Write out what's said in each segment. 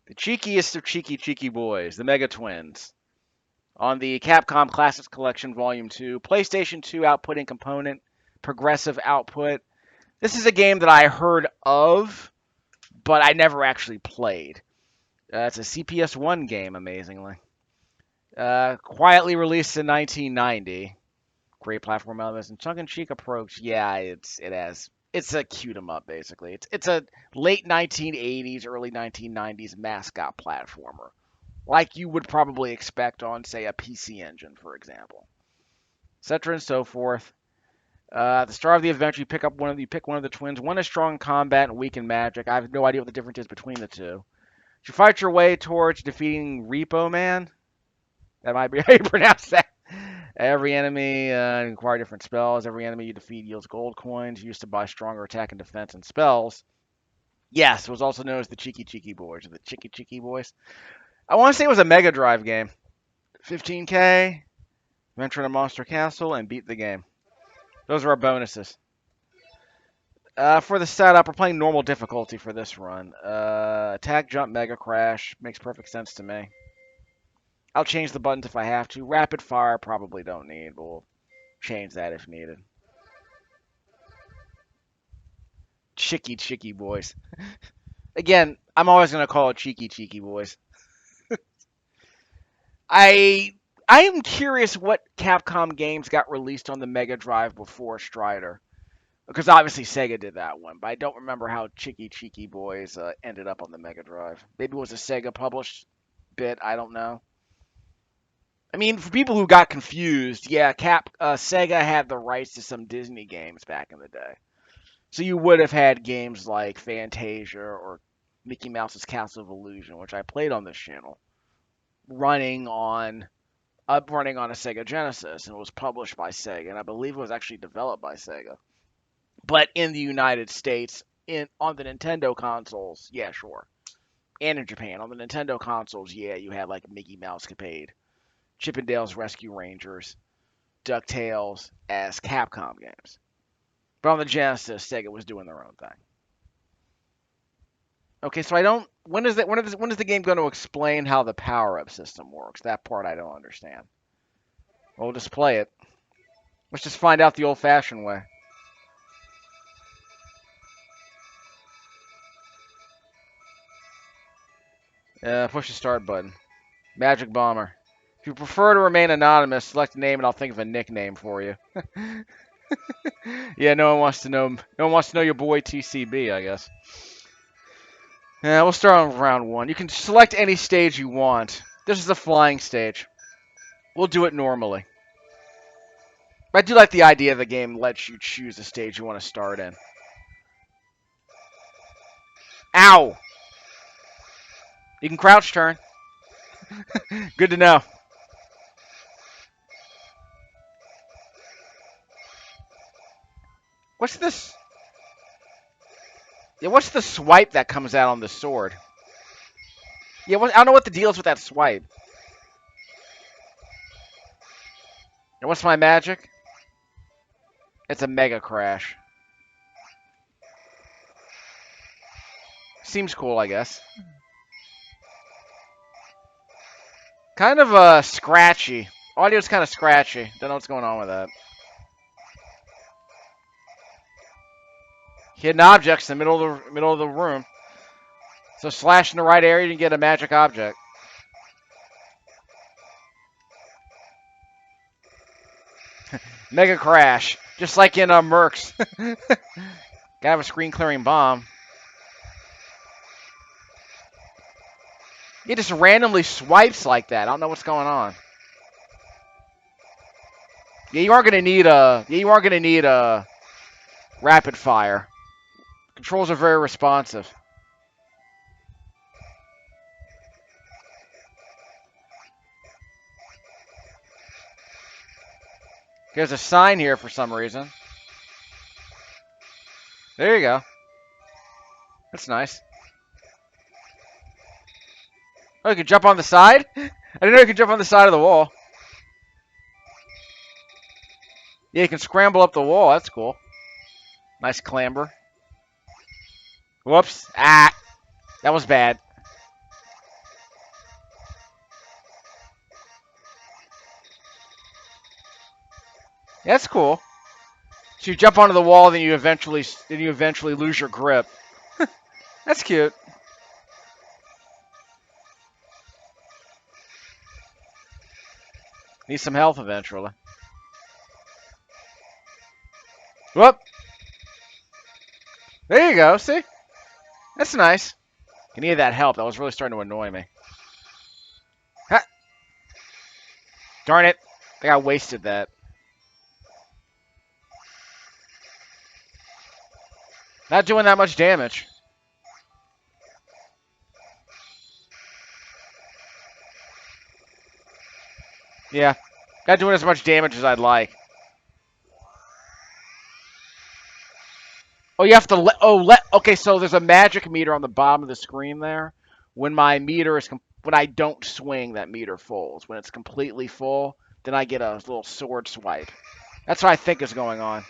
The cheekiest of cheeky boys, the Mega Twins. On the Capcom Classics Collection Volume 2, PlayStation 2 outputting component, progressive output. This is a game that I heard of, but I never actually played. It's a CPS1 game, amazingly. Quietly released in 1990. Great platform elements and tongue-in-cheek approach. Yeah, it's a cute 'em up basically. It's a late 1980s, early 1990s mascot platformer, like you would probably expect on, say, a PC Engine, for example, etc. and so forth. At the start of the adventure, you pick one of the twins. One is strong in combat and weak in magic. I have no idea what the difference is between the two. You fight your way towards defeating Repo Man. That might be how you pronounce that. Every enemy acquire different spells. Every enemy you defeat yields gold coins used to buy stronger attack and defense and spells. Yes, it was also known as the Cheeky Boys, or the Cheeky Boys. I want to say it was a Mega Drive game. 15K, venture in a monster castle, and beat the game. Those are our bonuses. For the setup, we're playing normal difficulty for this run. Attack, jump, mega crash. Makes perfect sense to me. I'll change the buttons if I have to. Rapid fire, probably don't need, but we'll change that if needed. Cheeky boys. Again, I'm always going to call it cheeky boys. I am curious what Capcom games got released on the Mega Drive before Strider. Because obviously Sega did that one, but I don't remember how Cheeky Boys ended up on the Mega Drive. Maybe it was a Sega published bit, I don't know. I mean, for people who got confused, yeah, Sega had the rights to some Disney games back in the day. So you would have had games like Fantasia or Mickey Mouse's Castle of Illusion, which I played on this channel, running on a Sega Genesis, and it was published by Sega, and I believe it was actually developed by Sega. But in the United States, on the Nintendo consoles, yeah, sure. And in Japan, on the Nintendo consoles, yeah, you had like Mickey Mouse Capade, Chippendale's Rescue Rangers, DuckTales as Capcom games. But on the Genesis, Sega was doing their own thing. Okay, so I don't. When is the game going to explain how the power-up system works? That part I don't understand. We'll just play it. Let's just find out the old-fashioned way. Push the start button. Magic Bomber. If you prefer to remain anonymous, select a name and I'll think of a nickname for you. Yeah, no one wants to know. No one wants to know your boy TCB, I guess. Yeah, we'll start on round one. You can select any stage you want. This is the flying stage. We'll do it normally. I do like the idea the game lets you choose the stage you want to start in. Ow! You can crouch turn. Good to know. What's this? Yeah, what's the swipe that comes out on the sword? Yeah, I don't know what the deal is with that swipe. And what's my magic? It's a mega crash. Seems cool, I guess. Kind of scratchy. Audio's kind of scratchy. Don't know what's going on with that. Hidden objects in the middle of the room. So slash in the right area, you can get a magic object. Mega crash, just like in Mercs. Gotta have a screen clearing bomb. It just randomly swipes like that. I don't know what's going on. Yeah, you are gonna need a rapid fire. Controls are very responsive. There's a sign here for some reason. There you go. That's nice. Oh, you can jump on the side? I didn't know you could jump on the side of the wall. Yeah, you can scramble up the wall. That's cool. Nice clamber. Whoops. Ah. That was bad. That's cool. So you jump onto the wall, then you eventually lose your grip. That's cute. Need some health eventually. Whoop. There you go. See? That's nice. You needed that help. That was really starting to annoy me. Ha! Darn it. I think I wasted that. Not doing that much damage. Yeah. Not doing as much damage as I'd like. Oh, you have to okay, so there's a magic meter on the bottom of the screen there. When my meter is when I don't swing, that meter falls. When it's completely full, then I get a little sword swipe. That's what I think is going on.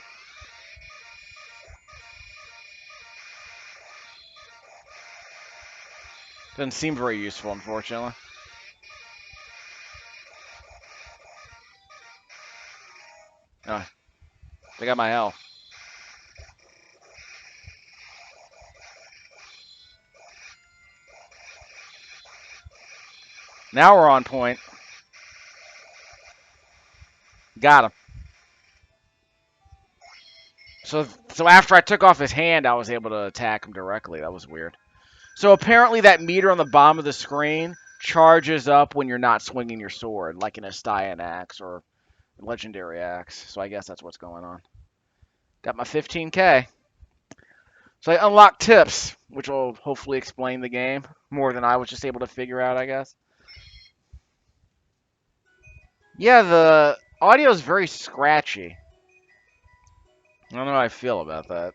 Doesn't seem very useful, unfortunately. Oh, they got my health. Now we're on point. Got him. So after I took off his hand, I was able to attack him directly. That was weird. So apparently that meter on the bottom of the screen charges up when you're not swinging your sword, like in a Stylian axe or legendary axe. So I guess that's what's going on. Got my 15K. So I unlocked tips, which will hopefully explain the game more than I was just able to figure out, I guess. Yeah, the audio is very scratchy. I don't know how I feel about that.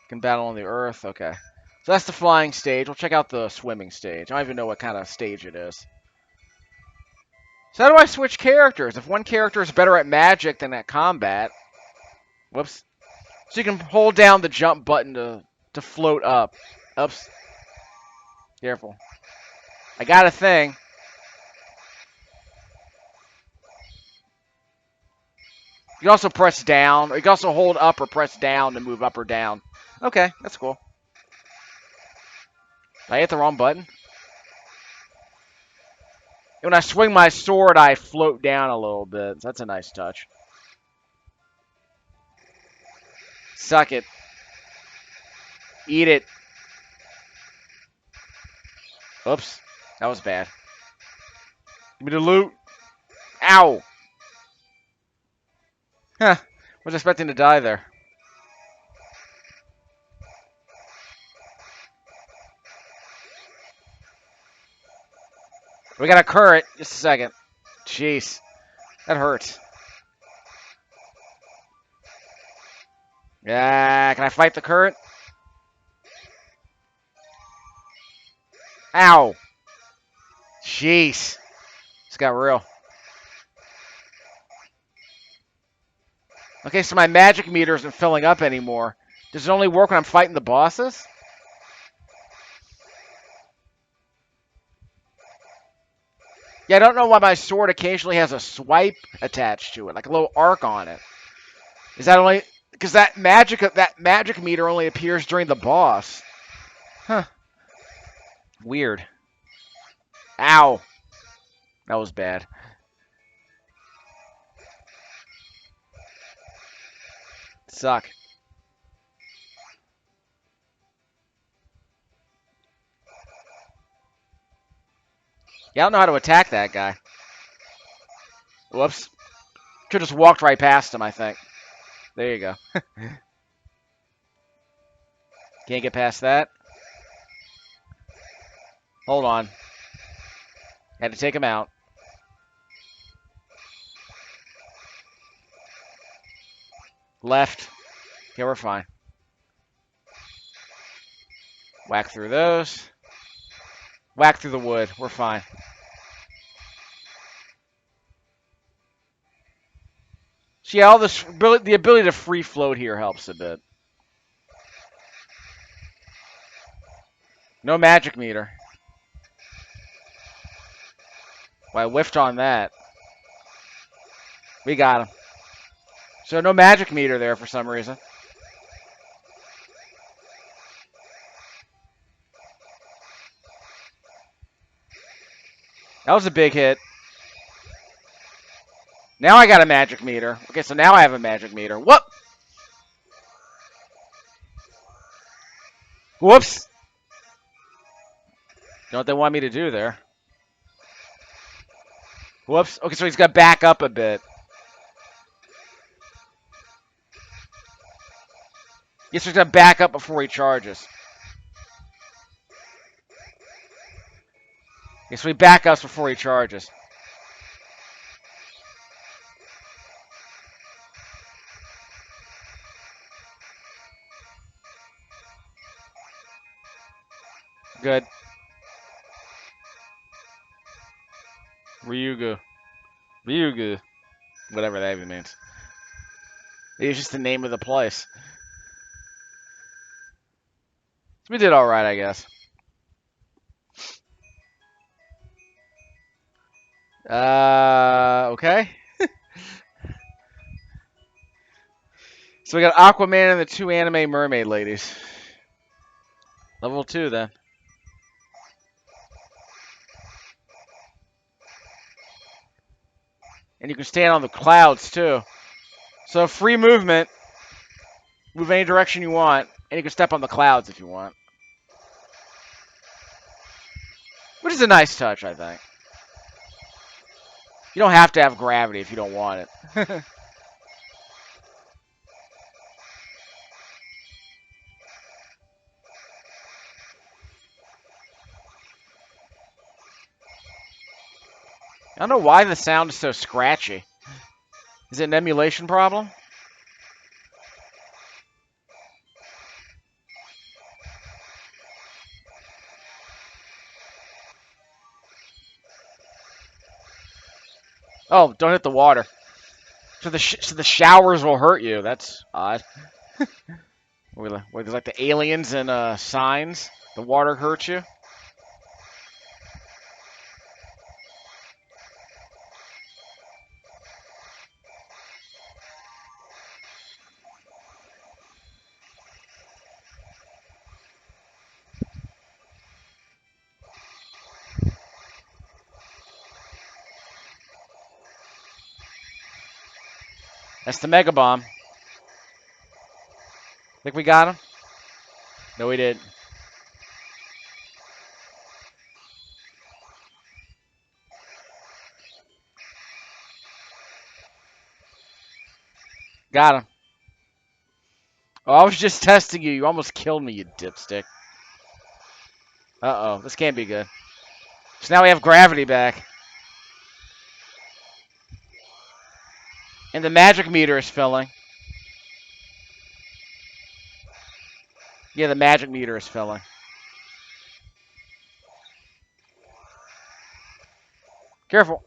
Can battle on the earth. Okay. So that's the flying stage. We'll check out the swimming stage. I don't even know what kind of stage it is. So how do I switch characters? If one character is better at magic than at combat... Whoops. So you can hold down the jump button to float up. Oops. Careful. I got a thing. You can also press down. Or you can also hold up or press down to move up or down. Okay, that's cool. Did I hit the wrong button? When I swing my sword, I float down a little bit. So that's a nice touch. Suck it. Eat it. Oops. That was bad. Give me the loot. Ow. Huh. Was expecting to die there. We got a current. Just a second. Jeez. That hurts. Yeah, can I fight the current? Ow. Jeez. This got real. Okay, so my magic meter isn't filling up anymore. Does it only work when I'm fighting the bosses? Yeah, I don't know why my sword occasionally has a swipe attached to it, like a little arc on it. Is that only because that magic meter only appears during the boss? Huh. Weird. Ow. That was bad. Suck. Yeah, I don't know how to attack that guy. Whoops. Could just walked right past him, I think. There you go. Can't get past that. Hold on. Had to take him out. Left. Okay, we're fine. Whack through those. Whack through the wood. We're fine. So yeah, all this the ability to free float here helps a bit. No magic meter. Well, I whiffed on that. We got him. So no magic meter there for some reason. That was a big hit. Now I got a magic meter. Okay, so now I have a magic meter. Whoop! Whoops! You know what they want me to do there. Whoops. Okay, so he's got to back up a bit. He's just got to back up before he charges. Okay, so he back ups before he charges. Good. Ryugu. Whatever that even means. It's just the name of the place. We did alright, I guess. Okay. So we got Aquaman and the 2 anime mermaid ladies. Level 2, then. And you can stand on the clouds, too. So free movement. Move any direction you want. And you can step on the clouds if you want. Which is a nice touch, I think. You don't have to have gravity if you don't want it. I don't know why the sound is so scratchy. Is it an emulation problem? Oh, don't hit the water. So the showers will hurt you. That's odd. Where there's like the aliens and signs. The water hurts you. That's the Mega Bomb. Think we got him? No, we didn't. Got him. Oh, I was just testing you. You almost killed me, you dipstick. Uh-oh. This can't be good. So now we have gravity back. And the magic meter is filling. Yeah, the magic meter is filling. Careful.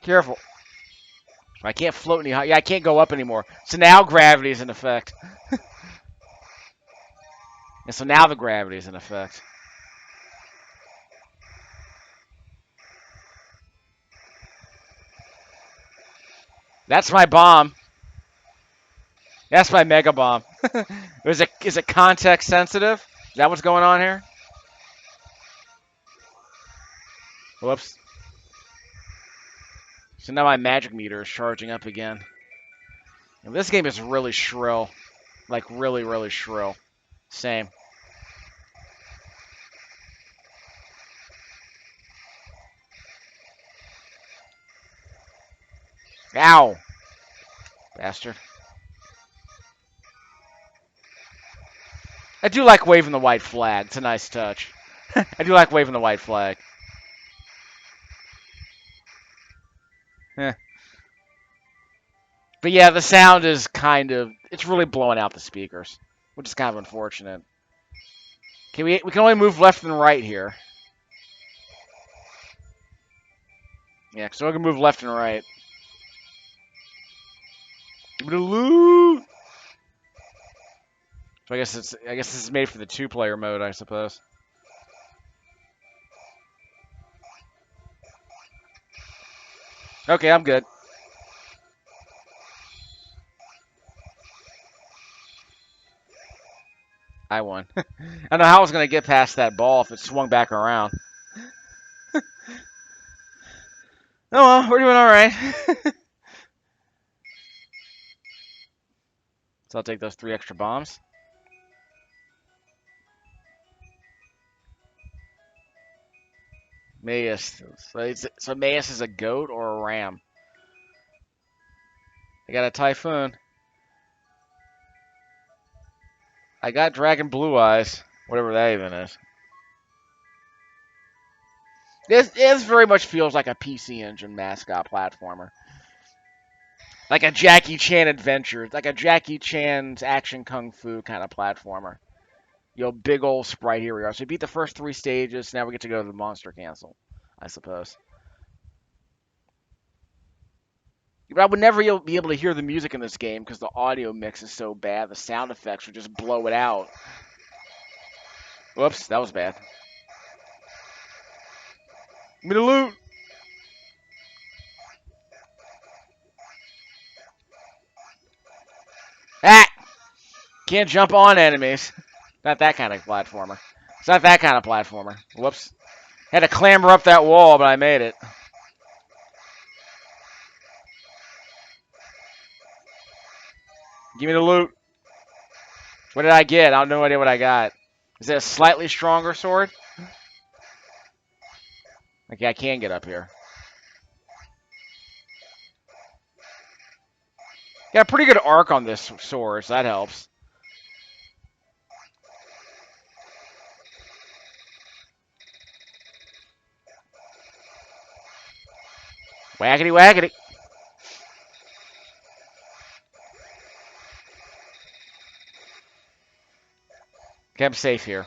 Careful. I can't float any higher. Yeah, I can't go up anymore. So now gravity is in effect. And so now the gravity is in effect. That's my bomb. That's my mega bomb. Is it context sensitive? Is that what's going on here? Whoops. So now my magic meter is charging up again. And this game is really shrill. Like really, really shrill. Same. Ow! Bastard. I do like waving the white flag. It's a nice touch. I do like waving the white flag. Eh. But yeah, the sound is kind of... It's really blowing out the speakers. Which is kind of unfortunate. Okay, we can only move left and right here. Yeah, so we can move left and right. Give me the loot. So I guess this is made for the 2-player mode, I suppose. Okay, I'm good. I won. I don't know how I was gonna get past that ball if it swung back around. Oh well, we're doing all right. So I'll take those 3 extra bombs. Maus. So Maus is a goat or a ram? I got a typhoon. I got Dragon Blue Eyes, whatever that even is. This very much feels like a PC Engine mascot platformer. Like a Jackie Chan adventure. Like a Jackie Chan's action kung fu kind of platformer. Yo, big old sprite, here we are. So we beat the first 3 stages. Now we get to go to the monster cancel, I suppose. But I would never be able to hear the music in this game because the audio mix is so bad. The sound effects would just blow it out. Whoops, that was bad. Give me the loot. Ah! Can't jump on enemies. Not that kind of platformer. It's not that kind of platformer. Whoops. Had to clamber up that wall, but I made it. Give me the loot. What did I get? I have no idea what I got. Is it a slightly stronger sword? Okay, I can get up here. Got a pretty good arc on this sword, so that helps. Waggity waggity. Okay, I'm safe here.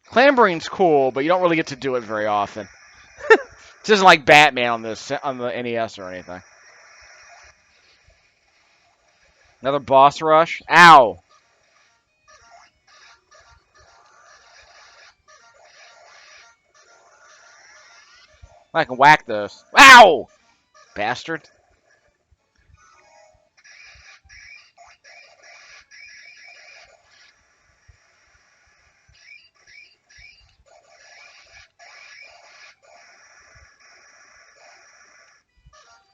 Clambering's cool, but you don't really get to do it very often. This isn't like Batman on the NES or anything. Another boss rush. Ow! I can whack those. Ow! Bastard.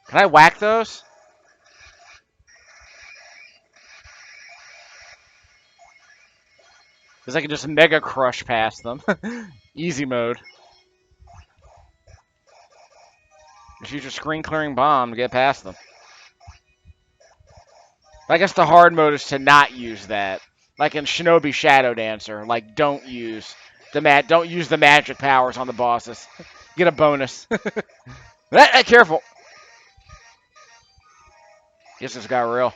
Can I whack those? Because I can just Mega Crush past them. Easy mode. Just use your screen clearing bomb to get past them. I guess the hard mode is to not use that. Like in Shinobi Shadow Dancer. Like, don't use the magic powers on the bosses. Get a bonus. Careful. Guess this got real.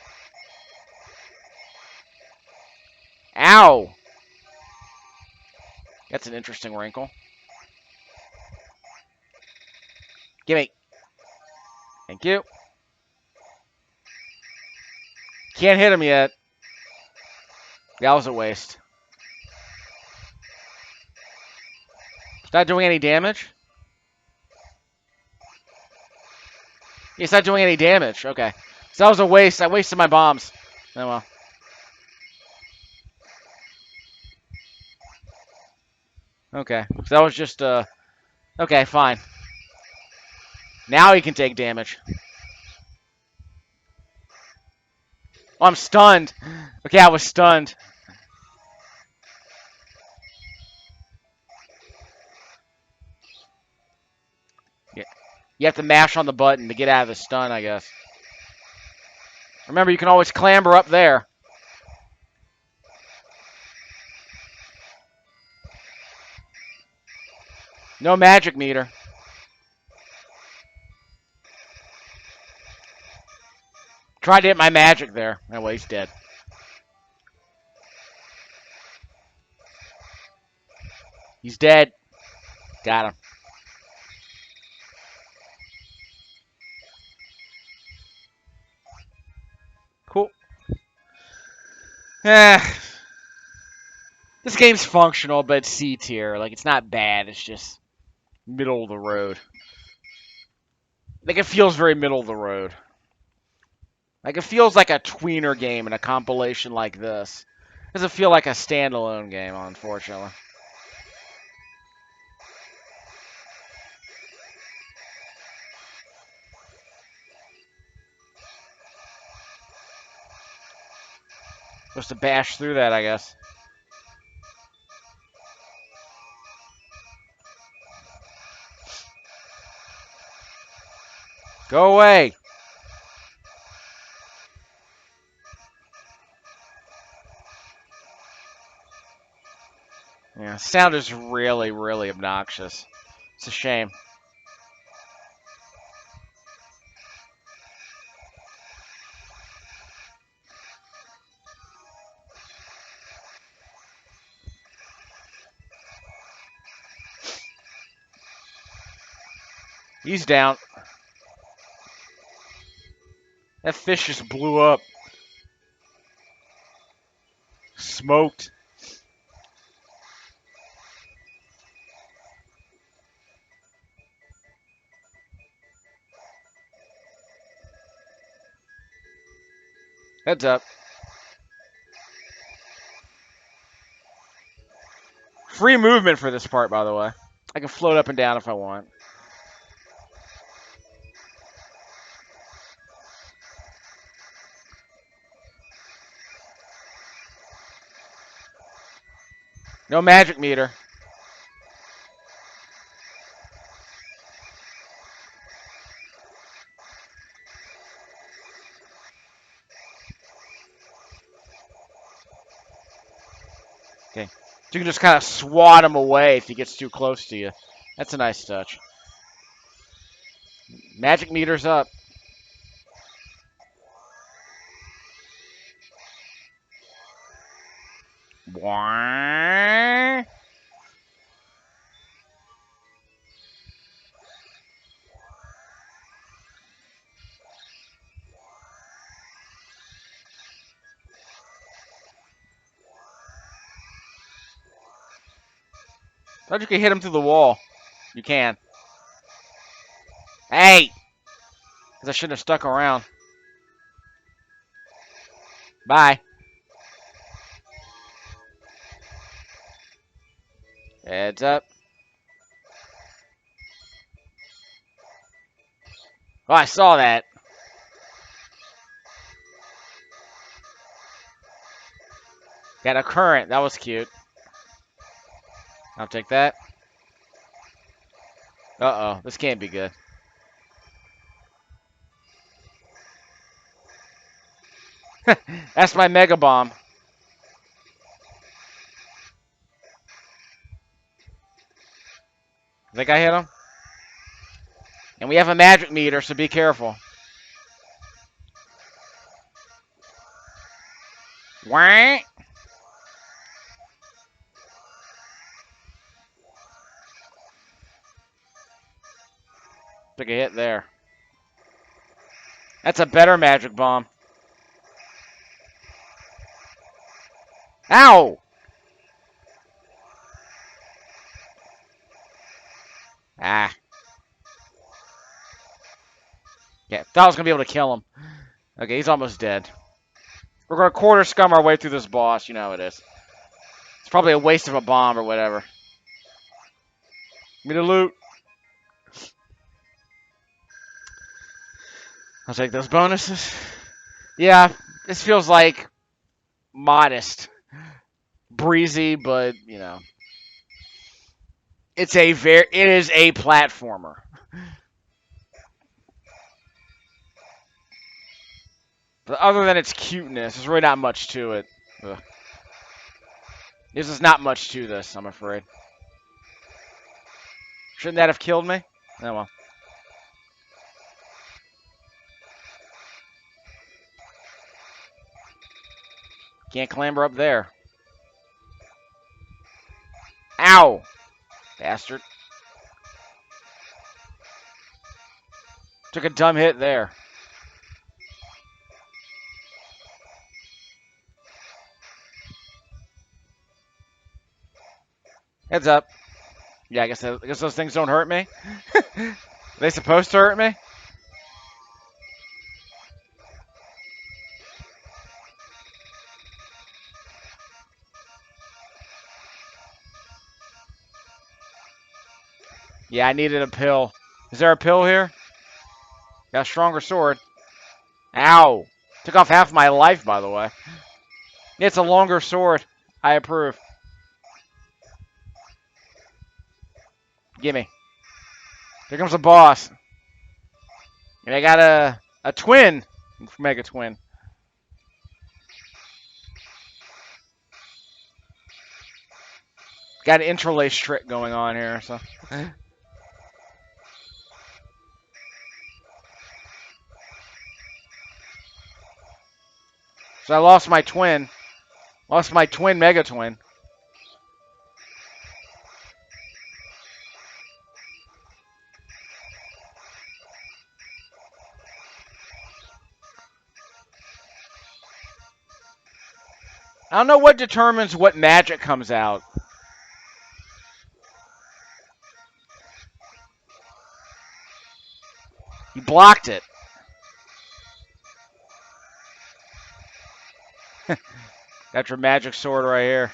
Ow! That's an interesting wrinkle. Gimme. Thank you. Can't hit him yet. That was a waste. It's not doing any damage? It's not doing any damage. Okay. So that was a waste. I wasted my bombs. Oh well. Okay. So that was just, okay, fine. Now he can take damage. Oh, I'm stunned. Okay, I was stunned. Yeah. You have to mash on the button to get out of the stun, I guess. Remember, you can always clamber up there. No magic meter. Tried to hit my magic there. Oh, well, he's dead. He's dead. Got him. Cool. Eh. This game's functional, but it's C tier. Like, it's not bad. It's just middle of the road. Like, it feels very middle of the road. Like, it feels like a tweener game in a compilation like this. It doesn't feel like a standalone game, unfortunately. Supposed to bash through that, I guess. Go away! Yeah, sound is really, really obnoxious. It's a shame. He's down. That fish just blew up. Smoked. Heads up. Free movement for this part, by the way. I can float up and down if I want. No magic meter. Okay. So you can just kind of swat him away if he gets too close to you. That's a nice touch. Magic meter's up. Wah. Thought you could hit him through the wall. You can. Hey! Because I shouldn't have stuck around. Bye. Heads up. Oh, I saw that. Got a current. That was cute. I'll take that. Uh-oh. This can't be good. That's my Mega Bomb. Think I hit him? And we have a magic meter, so be careful. Wah! Took a hit there. That's a better magic bomb. Ow! Ah. Yeah, thought I was going to be able to kill him. Okay, he's almost dead. We're going to quarter scum our way through this boss. You know how it is. It's probably a waste of a bomb or whatever. Give me the loot. I'll take those bonuses. Yeah, this feels like modest. Breezy, but, you know. It is a platformer. But other than its cuteness, there's really not much to it. Ugh. There's just not much to this, I'm afraid. Shouldn't that have killed me? Oh well. Can't clamber up there. Ow! Bastard. Took a dumb hit there. Heads up. Yeah, I guess those things don't hurt me. Are they supposed to hurt me? Yeah, I needed a pill. Is there a pill here? Got a stronger sword. Ow! Took off half my life, by the way. It's a longer sword. I approve. Gimme. Here comes the boss. And I got a twin. Mega twin. Got an interlace trick going on here, so. So I lost my twin. Lost my twin mega twin. I don't know what determines what magic comes out. He blocked it. Got your magic sword right here.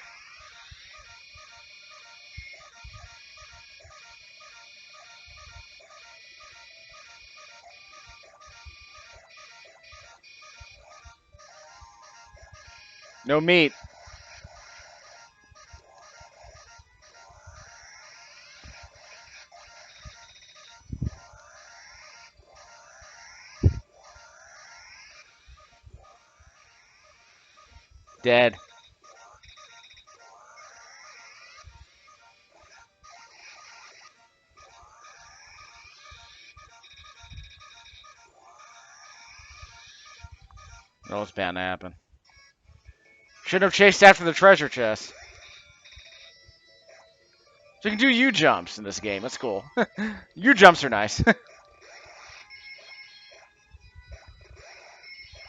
No meat. Dead. No, it's bound to happen. Shouldn't have chased after the treasure chest. So you can do U-jumps in this game. That's cool. U-jumps are nice.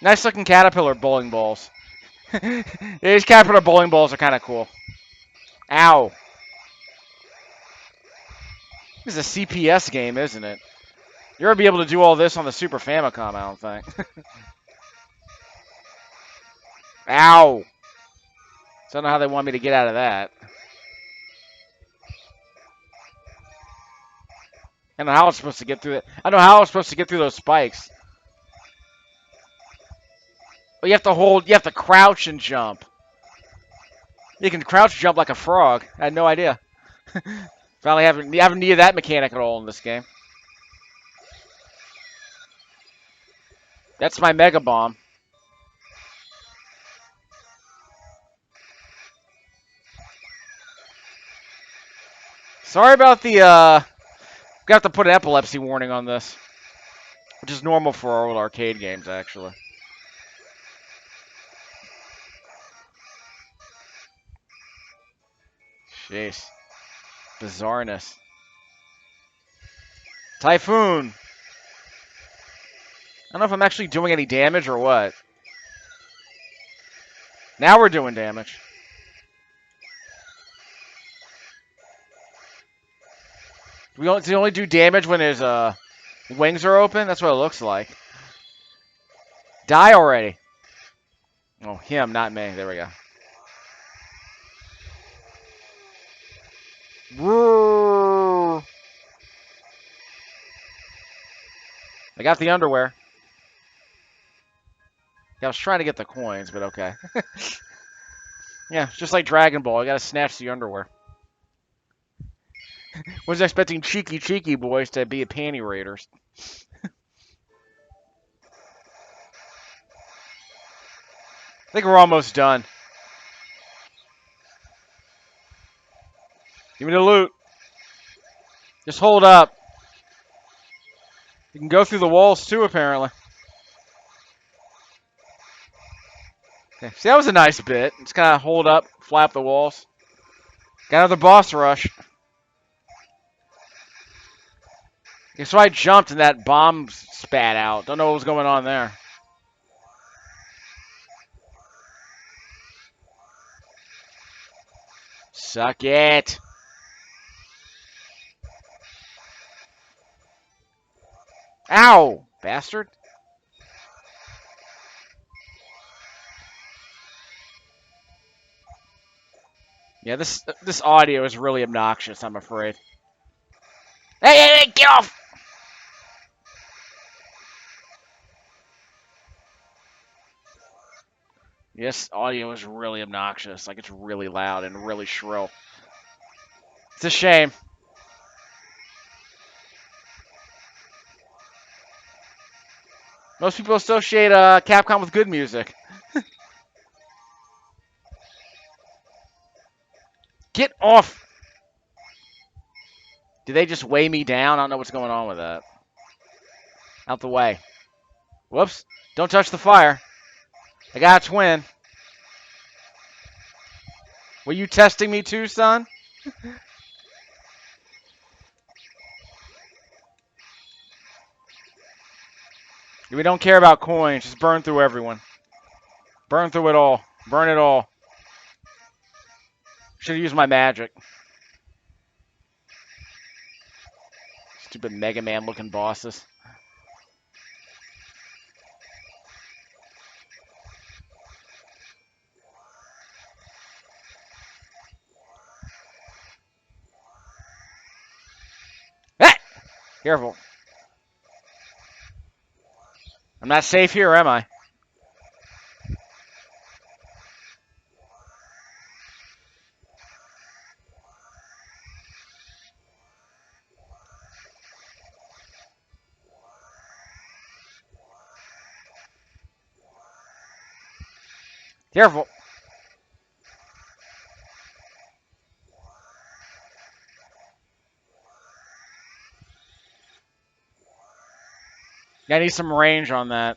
Nice looking caterpillar bowling balls. Yeah, these caterpillar bowling balls are kind of cool. Ow. This is a CPS game, isn't it? You're going to be able to do all this on the Super Famicom, I don't think. Ow. So I don't know how they want me to get out of that. I don't know how I was supposed to get through it. I don't know how I was supposed to get through those spikes. But you have to hold, you have to crouch and jump. You can crouch jump like a frog. I had no idea. Finally haven't needed that mechanic at all in this game. That's my Mega Bomb. Sorry about the, got to put an epilepsy warning on this. Which is normal for our old arcade games, actually. Jeez. Bizarreness. Typhoon! I don't know if I'm actually doing any damage or what. Now we're doing damage. Does it only do damage when his wings are open? That's what it looks like. Die already. Oh, him, not me. There we go. Woo! I got the underwear. Yeah, I was trying to get the coins, but okay. Yeah, just like Dragon Ball. I gotta snatch the underwear. Was expecting cheeky boys to be a panty raiders. I think we're almost done. Give me the loot. Just hold up. You can go through the walls too, apparently. Okay. See, that was a nice bit. Just kind of hold up, flap the walls. Got another boss rush. Okay, so I jumped and that bomb spat out. Don't know what was going on there. Suck it. Ow, bastard. Yeah, this audio is really obnoxious, I'm afraid. Hey, get off! Yes, audio is really obnoxious. Like, it's really loud and really shrill. It's a shame. Most people associate Capcom with good music. Get off! Did they just weigh me down? I don't know what's going on with that. Out the way. Whoops. Don't touch the fire. I got a twin. Were you testing me too, son? We don't care about coins. Just burn through everyone. Burn through it all. Burn it all. Should have used my magic. Stupid Mega Man looking bosses. Hey! Careful. I'm not safe here, am I? Careful. I need some range on that.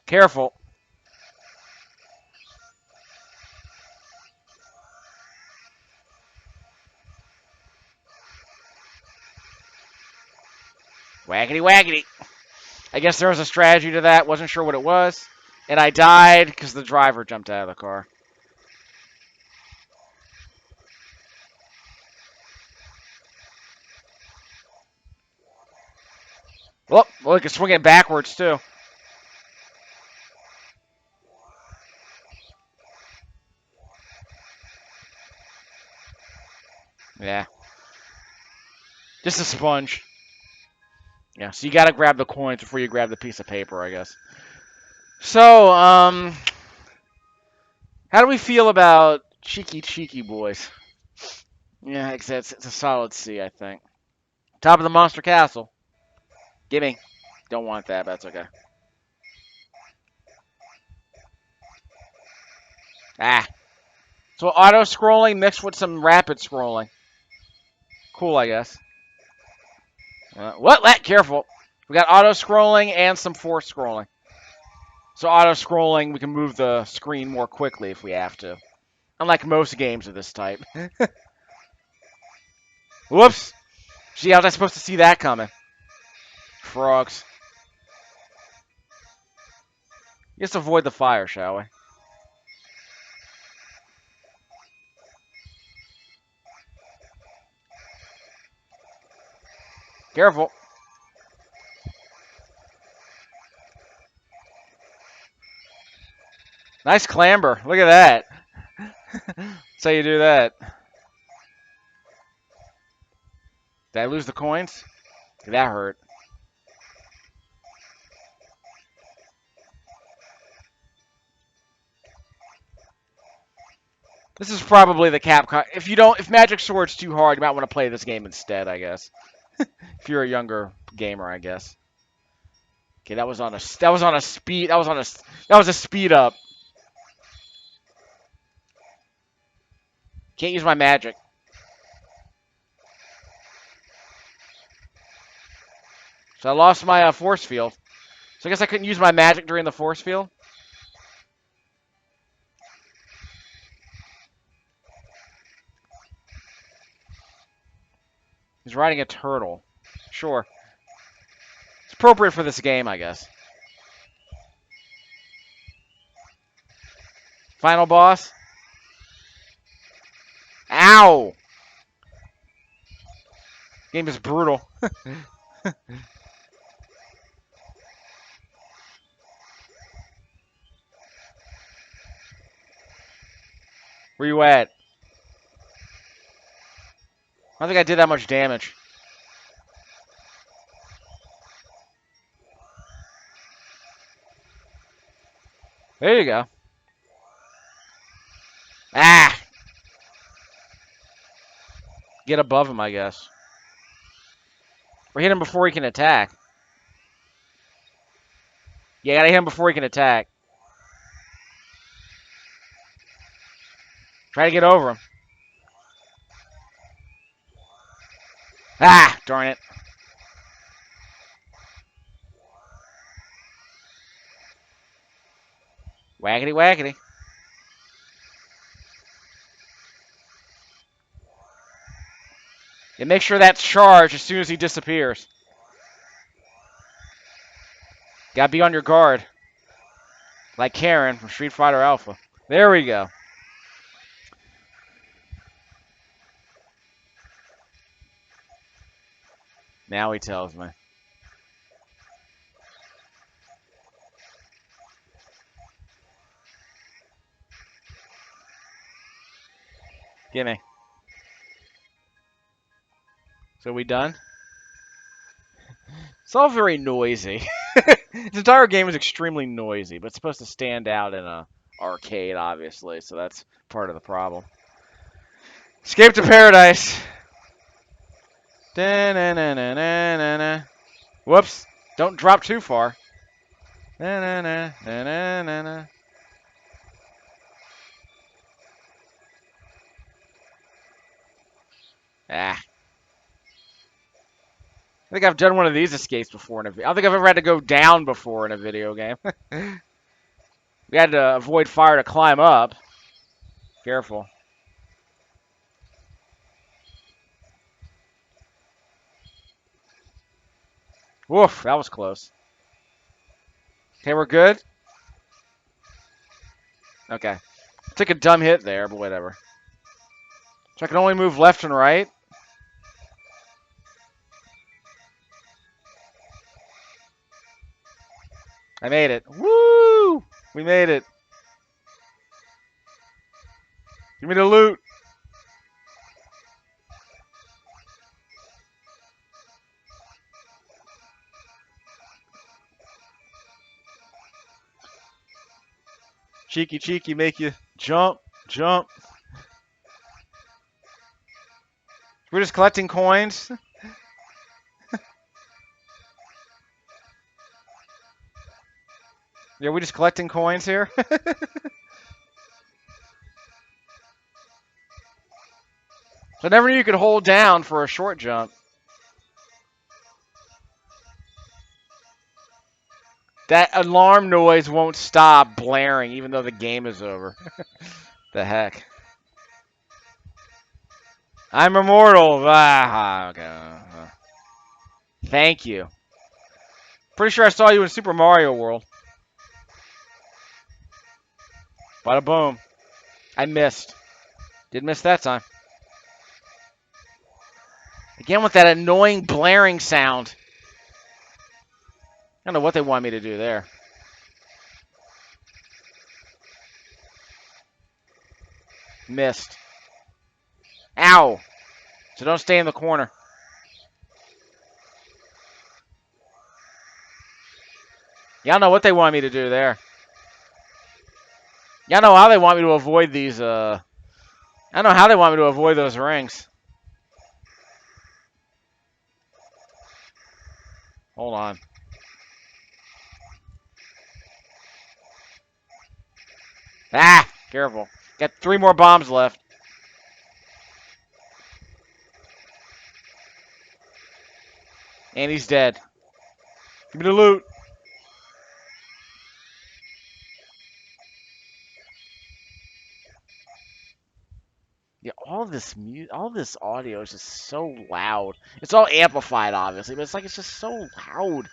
Careful. Waggity waggity. I guess there was a strategy to that. Wasn't sure what it was. And I died because the driver jumped out of the car. Oh, well, we can swing it backwards, too. Yeah. Just a sponge. Yeah, so you gotta grab the coins before you grab the piece of paper, I guess. So, how do we feel about Cheeky Boys? Yeah, it's a solid C, I think. Top of the Monster Castle. Gimme. Don't want that, but that's okay. Ah. So auto-scrolling mixed with some rapid scrolling. Cool, I guess. What? Careful. We got auto-scrolling and some force scrolling. So auto-scrolling, we can move the screen more quickly if we have to. Unlike most games of this type. Whoops! Gee, how was I supposed to see that coming? Frogs. Let's avoid the fire, shall we? Careful. Nice clamber. Look at that. That's how you do that. Did I lose the coins? That hurt. This is probably the Capcom. If Magic Sword's too hard, you might want to play this game instead, I guess. If you're a younger gamer, I guess. Okay, that was on a speed. That was a speed up. Can't use my magic. So I lost my force field. So I guess I couldn't use my magic during the force field. He's riding a turtle. Sure. It's appropriate for this game, I guess. Final boss. Ow! Game is brutal. Where you at? I don't think I did that much damage. There you go. Ah! Get above him, I guess. Or hit him before he can attack. Yeah, gotta hit him before he can attack. Try to get over him. Ah! Darn it. Waggity waggity. And make sure that's charged as soon as he disappears. Gotta be on your guard. Like Karen from Street Fighter Alpha. There we go. Now he tells me. Gimme. So we done? It's all very noisy. This entire game is extremely noisy, but it's supposed to stand out in a arcade, obviously, so that's part of the problem. Escape to Paradise. Da-na-na-na-na-na. Whoops. Don't drop too far. Na-na-na-na-na-na. Ah. I think I've done one of these escapes before. I don't think I've ever had to go down before in a video game. We had to avoid fire to climb up. Careful. Woof, that was close. Okay, we're good? Okay. Took a dumb hit there, but whatever. So I can only move left and right. I made it. Woo! We made it. Give me the loot. Cheeky, cheeky, make you jump, jump. We're just collecting coins. Yeah, we're just collecting coins here. So I never knew you could hold down for a short jump. That alarm noise won't stop blaring even though the game is over. The heck. I'm immortal. Ah, okay. Thank you. Pretty sure I saw you in Super Mario World. Bada boom. I missed. Did miss that time. Again with that annoying blaring sound. I don't know what they want me to do there. Missed. Ow. So don't stay in the corner. Y'all know what they want me to do there. Y'all know how they want me to avoid these, I know how they want me to avoid those rings. Hold on. Ah! Careful. Got 3 more bombs left. And he's dead. Give me the loot. Yeah, all all this audio is just so loud. It's all amplified, obviously, but it's just so loud,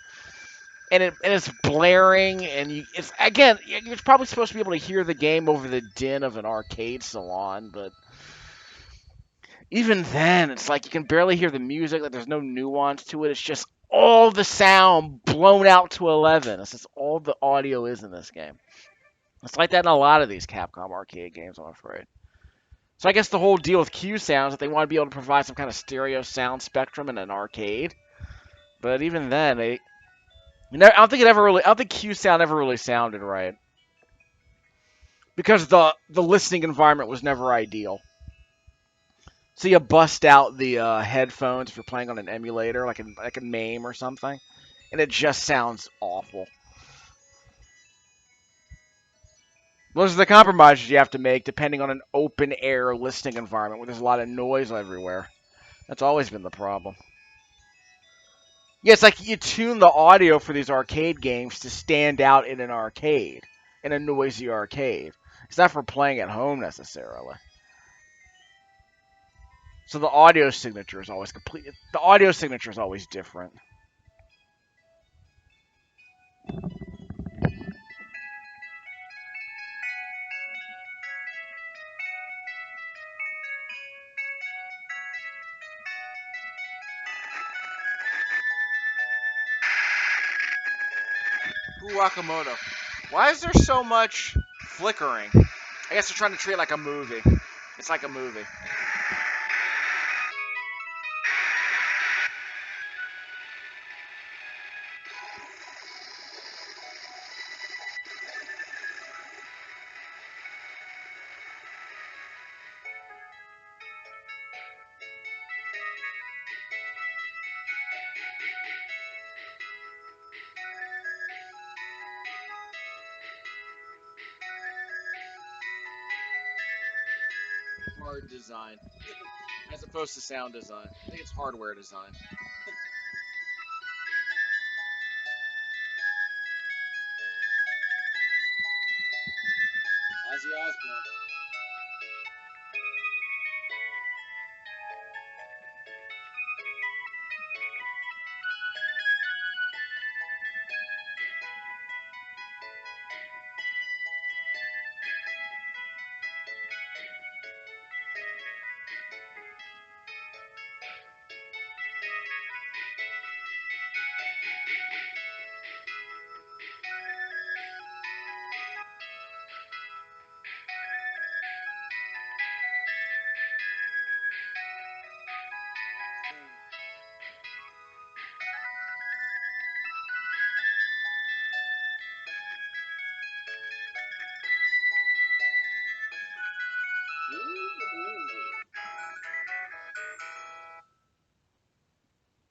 and it's blaring, and it's again, you're probably supposed to be able to hear the game over the din of an arcade salon, but even then, it's like you can barely hear the music. Like there's no nuance to it. It's just all the sound blown out to 11. It's just all the audio is in this game. It's like that in a lot of these Capcom arcade games, I'm afraid. So I guess the whole deal with Q sound is that they want to be able to provide some kind of stereo sound spectrum in an arcade. But even then, I don't think Q sound ever really sounded right because the listening environment was never ideal. So you bust out the headphones if you're playing on an emulator, like a MAME or something, and it just sounds awful. Those are the compromises you have to make depending on an open air listening environment where there's a lot of noise everywhere. That's always been the problem. Yeah, it's like you tune the audio for these arcade games to stand out in an arcade, in a noisy arcade. It's not for playing at home necessarily. So the audio signature is always complete. The audio signature is always different. Wakamoto. Why is there so much flickering? I guess they're trying to treat it like a movie. It's like a movie. Hard design, as opposed to sound design. I think it's hardware design. Ozzy Osbourne.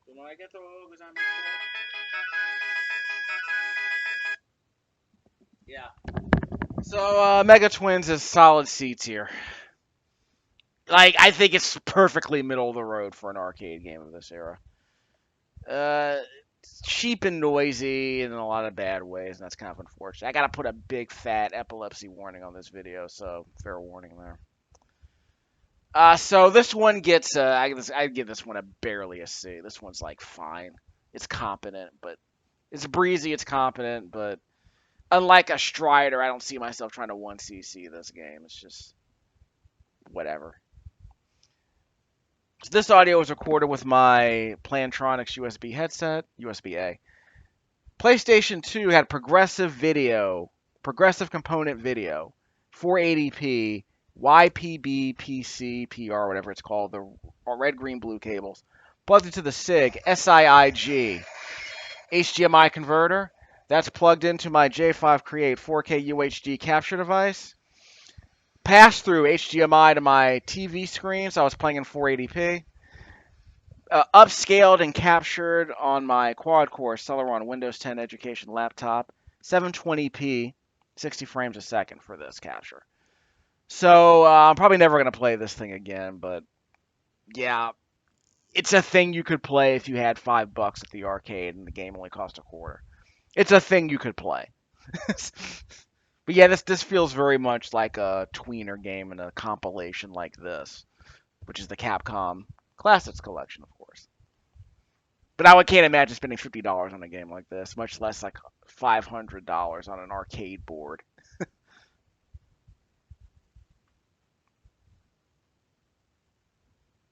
When I get the logos on my yeah. So Mega Twins is solid C tier. Like I think it's perfectly middle of the road for an arcade game of this era. Uh, Cheap and noisy in a lot of bad ways, and that's kind of unfortunate. I gotta put a big fat epilepsy warning on this video, so fair warning there. So this one gets I give this one a barely a C. This one's like fine. It's competent, but it's breezy. It's competent, but unlike a Strider, I don't see myself trying to 1cc this game. It's just whatever. So this audio was recorded with my Plantronics USB headset, USB A. PlayStation 2 had progressive component video, 480p, YPB, PC, PR, whatever it's called, the red, green, blue cables, plugged into the SIIG HDMI converter. That's plugged into my J5 Create 4K UHD capture device. Passed through HDMI to my TV screen, so I was playing in 480p. Upscaled and captured on my quad-core Celeron Windows 10 Education laptop, 720p, 60 frames a second for this capture. So I'm probably never going to play this thing again, but yeah, it's a thing you could play if you had $5 at the arcade and the game only cost a quarter. It's a thing you could play. But yeah, this feels very much like a tweener game and a compilation like this. which is the Capcom Classics Collection, of course. But I can't imagine spending $50 on a game like this, much less like $500 on an arcade board.